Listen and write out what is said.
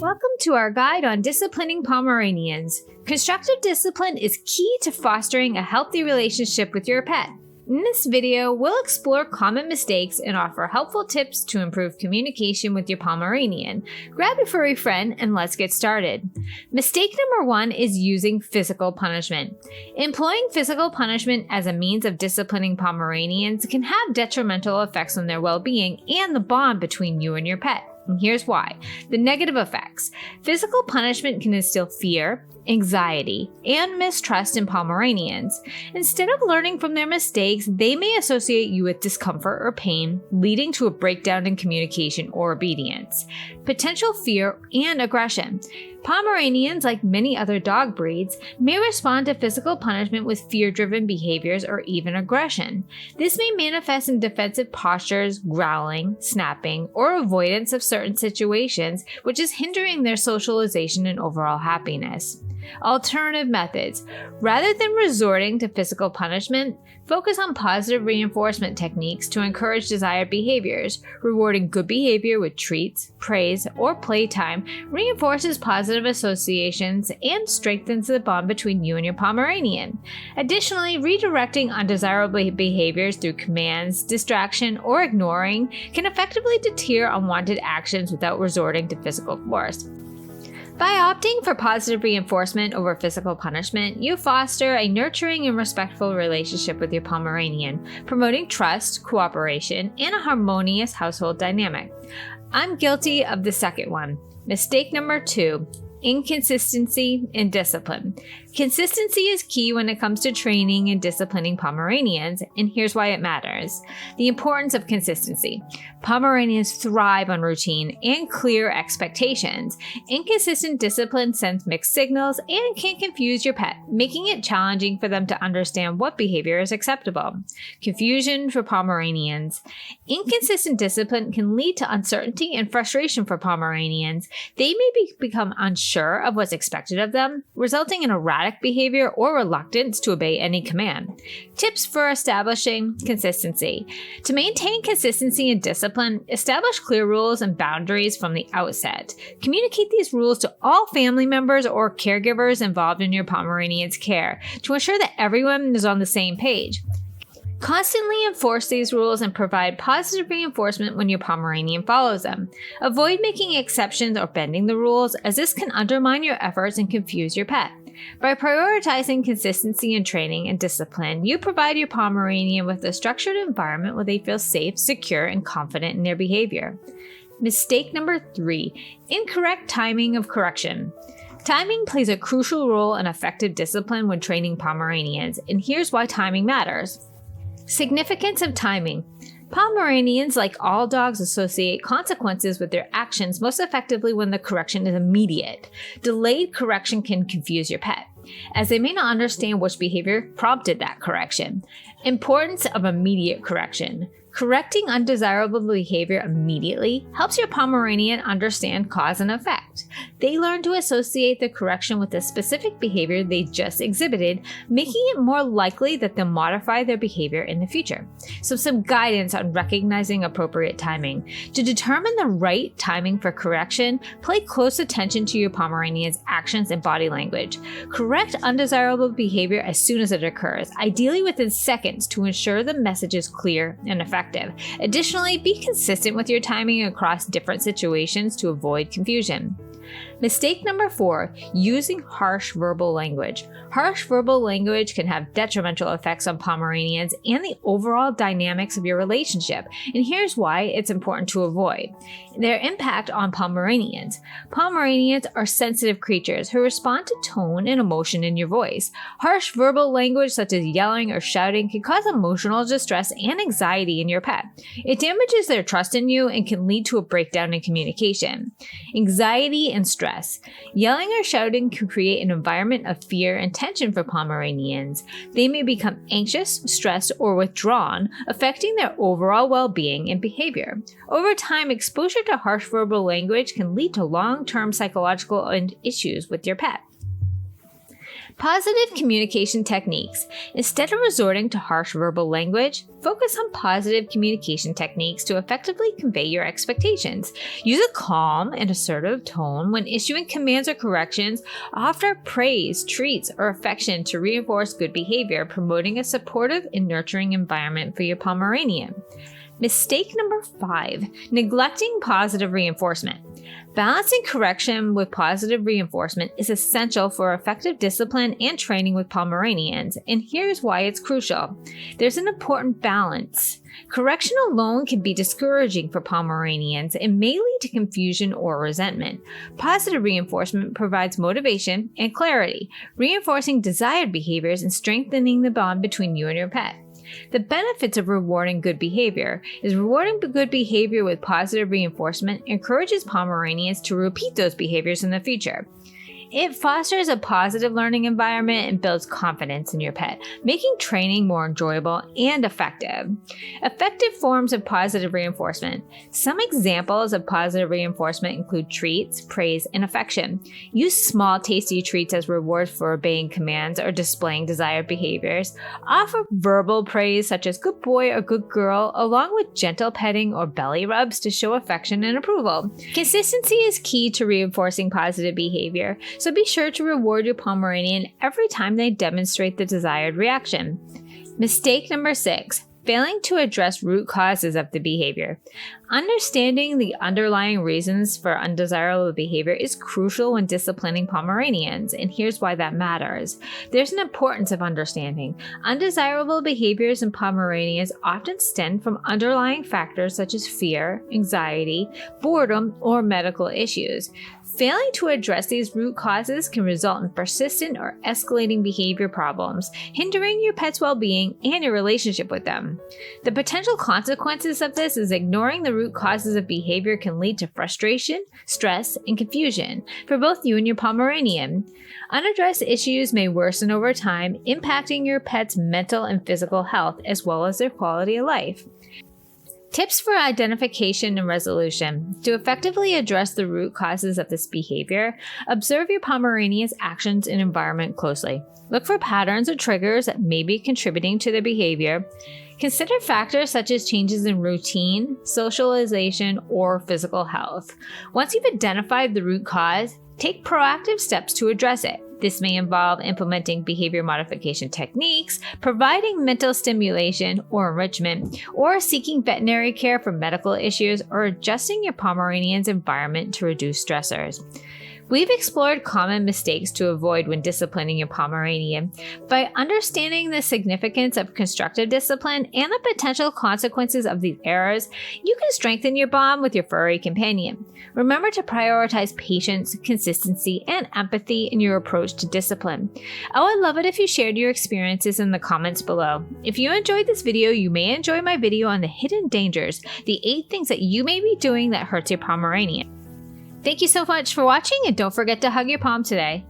Welcome to our guide on disciplining Pomeranians. Constructive discipline is key to fostering a healthy relationship with your pet. In this video, we'll explore common mistakes and offer helpful tips to improve communication with your Pomeranian. Grab your furry friend and let's get started. Mistake number 1 is using physical punishment. Employing physical punishment as a means of disciplining Pomeranians can have detrimental effects on their well-being and the bond between you and your pet. And here's why. The negative effects. Physical punishment can instill fear, anxiety, and mistrust in Pomeranians. Instead of learning from their mistakes, they may associate you with discomfort or pain, leading to a breakdown in communication or obedience. Potential fear and aggression. Pomeranians, like many other dog breeds, may respond to physical punishment with fear-driven behaviors or even aggression. This may manifest in defensive postures, growling, snapping, or avoidance of certain situations, which is hindering their socialization and overall happiness. Alternative methods. Rather than resorting to physical punishment, focus on positive reinforcement techniques to encourage desired behaviors. Rewarding good behavior with treats, praise, or playtime reinforces positive associations and strengthens the bond between you and your Pomeranian. Additionally, redirecting undesirable behaviors through commands, distraction, or ignoring can effectively deter unwanted actions without resorting to physical force. By opting for positive reinforcement over physical punishment, you foster a nurturing and respectful relationship with your Pomeranian, promoting trust, cooperation, and a harmonious household dynamic. I'm guilty of the second one. Mistake number 2. Inconsistency in discipline. Consistency is key when it comes to training and disciplining Pomeranians, and here's why it matters. The importance of consistency. Pomeranians thrive on routine and clear expectations. Inconsistent discipline sends mixed signals and can confuse your pet, making it challenging for them to understand what behavior is acceptable. Confusion for Pomeranians. Inconsistent discipline can lead to uncertainty and frustration for Pomeranians. They may become unsure of what's expected of them, resulting in erratic behavior or reluctance to obey any command. Tips for establishing consistency. To maintain consistency and discipline, establish clear rules and boundaries from the outset. Communicate these rules to all family members or caregivers involved in your Pomeranian's care to ensure that everyone is on the same page. Constantly enforce these rules and provide positive reinforcement when your Pomeranian follows them. Avoid making exceptions or bending the rules, as this can undermine your efforts and confuse your pet. By prioritizing consistency in training and discipline, you provide your Pomeranian with a structured environment where they feel safe, secure, and confident in their behavior. Mistake number 3. Incorrect timing of correction. Timing plays a crucial role in effective discipline when training Pomeranians, and here's why timing matters. Significance of timing. Pomeranians, like all dogs, associate consequences with their actions most effectively when the correction is immediate. Delayed correction can confuse your pet, as they may not understand which behavior prompted that correction. Importance of immediate correction. Correcting undesirable behavior immediately helps your Pomeranian understand cause and effect. They learn to associate the correction with the specific behavior they just exhibited, making it more likely that they'll modify their behavior in the future. So some guidance on recognizing appropriate timing. To determine the right timing for correction, pay close attention to your Pomeranian's actions and body language. Correct undesirable behavior as soon as it occurs, ideally within seconds, to ensure the message is clear and effective. Additionally, be consistent with your timing across different situations to avoid confusion. Mistake number 4, using harsh verbal language. Harsh verbal language can have detrimental effects on Pomeranians and the overall dynamics of your relationship, and here's why it's important to avoid their impact on Pomeranians. Pomeranians are sensitive creatures who respond to tone and emotion in your voice. Harsh verbal language such as yelling or shouting can cause emotional distress and anxiety in your pet. It damages their trust in you and can lead to a breakdown in communication. Anxiety and stress. Yelling or shouting can create an environment of fear and tension for Pomeranians. They may become anxious, stressed, or withdrawn, affecting their overall well-being and behavior. Over time, exposure to harsh verbal language can lead to long-term psychological issues with your pet. Positive communication techniques. Instead of resorting to harsh verbal language, focus on positive communication techniques to effectively convey your expectations. Use a calm and assertive tone when issuing commands or corrections. Offer praise, treats, or affection to reinforce good behavior, promoting a supportive and nurturing environment for your Pomeranian. Mistake number 5, neglecting positive reinforcement. Balancing correction with positive reinforcement is essential for effective discipline and training with Pomeranians, and here's why it's crucial. There's an important balance. Correction alone can be discouraging for Pomeranians and may lead to confusion or resentment. Positive reinforcement provides motivation and clarity, reinforcing desired behaviors and strengthening the bond between you and your pet. The benefits of rewarding good behavior is rewarding good behavior with positive reinforcement encourages Pomeranians to repeat those behaviors in the future. It fosters a positive learning environment and builds confidence in your pet, making training more enjoyable and effective. Effective forms of positive reinforcement. Some examples of positive reinforcement include treats, praise, and affection. Use small, tasty treats as rewards for obeying commands or displaying desired behaviors. Offer verbal praise such as good boy or good girl, along with gentle petting or belly rubs to show affection and approval. Consistency is key to reinforcing positive behavior, so be sure to reward your Pomeranian every time they demonstrate the desired reaction. Mistake number 6, failing to address root causes of the behavior. Understanding the underlying reasons for undesirable behavior is crucial when disciplining Pomeranians, and here's why that matters. There's an importance of understanding. Undesirable behaviors in Pomeranians often stem from underlying factors such as fear, anxiety, boredom, or medical issues. Failing to address these root causes can result in persistent or escalating behavior problems, hindering your pet's well-being and your relationship with them. The potential consequences of this is ignoring the root causes of behavior can lead to frustration, stress, and confusion for both you and your Pomeranian. Unaddressed issues may worsen over time, impacting your pet's mental and physical health as well as their quality of life. Tips for identification and resolution. To effectively address the root causes of this behavior, observe your Pomeranian's actions and environment closely. Look for patterns or triggers that may be contributing to their behavior. Consider factors such as changes in routine, socialization, or physical health. Once you've identified the root cause, take proactive steps to address it. This may involve implementing behavior modification techniques, providing mental stimulation or enrichment, or seeking veterinary care for medical issues, or adjusting your Pomeranian's environment to reduce stressors. We've explored common mistakes to avoid when disciplining your Pomeranian. By understanding the significance of constructive discipline and the potential consequences of these errors, you can strengthen your bond with your furry companion. Remember to prioritize patience, consistency, and empathy in your approach to discipline. I would love it if you shared your experiences in the comments below. If you enjoyed this video, you may enjoy my video on the hidden dangers, the 8 things that you may be doing that hurts your Pomeranian. Thank you so much for watching, and don't forget to hug your Pom today.